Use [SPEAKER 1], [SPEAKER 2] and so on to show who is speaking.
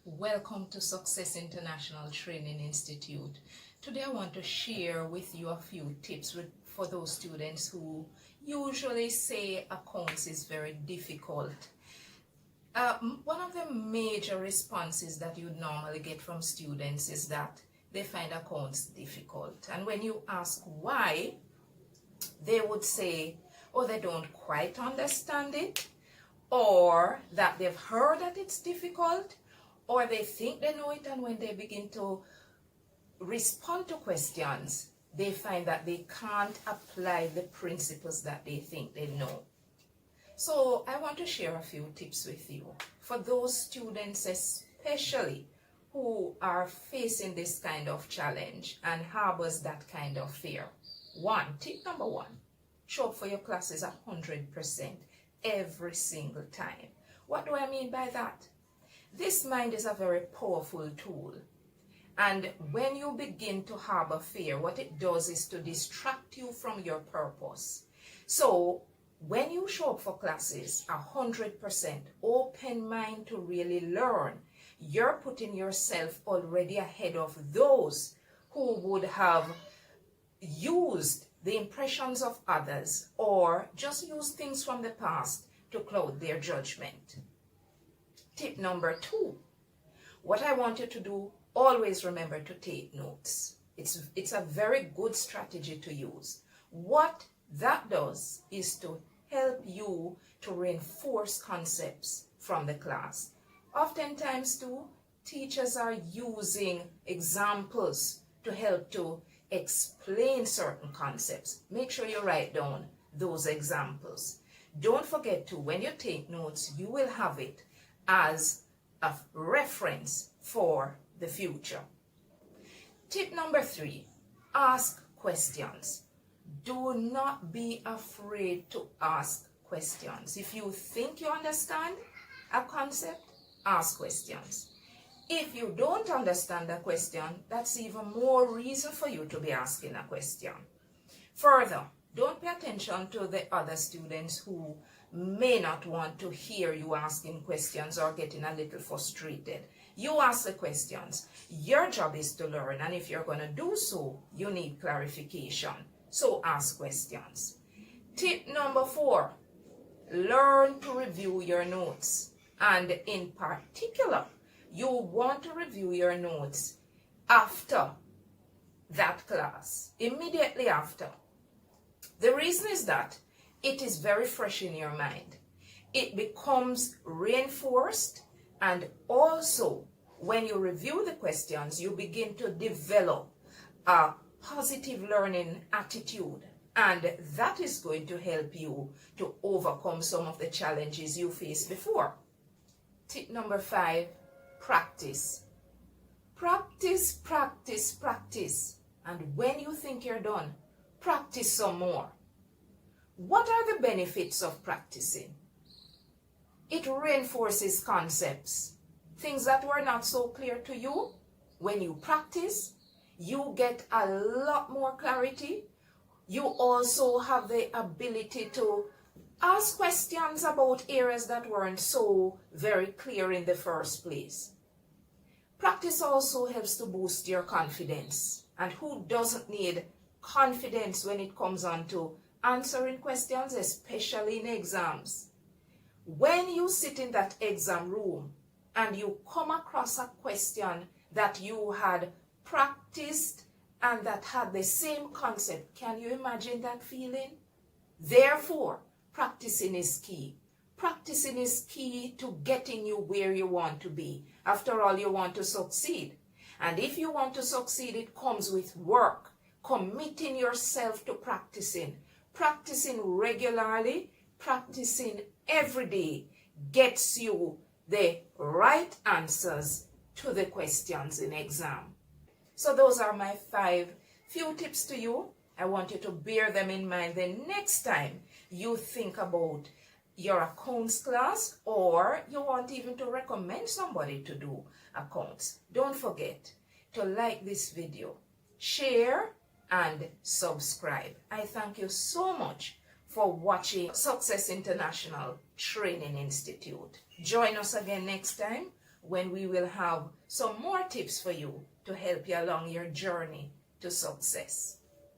[SPEAKER 1] Welcome to Success International Training Institute. Today I want to share with you a few tips for those students who usually say accounts is very difficult. One of the major responses that you normally get from students is that they find accounts difficult. And when you ask why, they would say, oh, they don't quite understand it, or that they've heard that it's difficult, or they think they know it, and when they begin to respond to questions, they find that they can't apply the principles that they think they know. So I want to share a few tips with you for those students especially who are facing this kind of challenge and harbors that kind of fear. Tip number one, show up for your classes 100% every single time. What do I mean by that? This mind is a very powerful tool, and when you begin to harbor fear, what it does is to distract you from your purpose. So when you show up for classes 100%, open mind to really learn, you're putting yourself already ahead of those who would have used the impressions of others or just used things from the past to cloud their judgment. Tip number two, what I want you to do, always remember to take notes. It's a very good strategy to use. What that does is to help you to reinforce concepts from the class. Oftentimes too, teachers are using examples to help to explain certain concepts. Make sure you write down those examples. Don't forget to, when you take notes, you will have it as a reference for the future. Tip number three, ask questions. Do not be afraid to ask questions. If you think you understand a concept, ask questions. If you don't understand a question, that's even more reason for you to be asking a question. Further, don't pay attention to the other students who may not want to hear you asking questions or getting a little frustrated. You ask the questions. Your job is to learn, and if you're going to do so, you need clarification. So ask questions. Tip number four, learn to review your notes. And in particular, you want to review your notes after that class, immediately after. The reason is that it is very fresh in your mind. It becomes reinforced, and also when you review the questions, you begin to develop a positive learning attitude, and that is going to help you to overcome some of the challenges you faced before. Tip number five, practice. Practice, practice, practice. And when you think you're done, practice some more. What are the benefits of practicing? It reinforces concepts. Things that were not so clear to you. When you practice, you get a lot more clarity. You also have the ability to ask questions about areas that weren't so very clear in the first place. Practice also helps to boost your confidence. And who doesn't need confidence when it comes on to answering questions, especially in exams? When you sit in that exam room and you come across a question that you had practiced and that had the same concept, can you imagine that feeling? Therefore, practicing is key. Practicing is key to getting you where you want to be. After all, you want to succeed. And if you want to succeed, it comes with work, committing yourself to practicing. Practicing regularly, practicing every day gets you the right answers to the questions in exam. So those are my few tips to you. I want you to bear them in mind the next time you think about your accounts class, or you want even to recommend somebody to do accounts. Don't forget to like this video, share, and subscribe. I thank you so much for watching Success International Training Institute. Join us again next time when we will have some more tips for you to help you along your journey to success.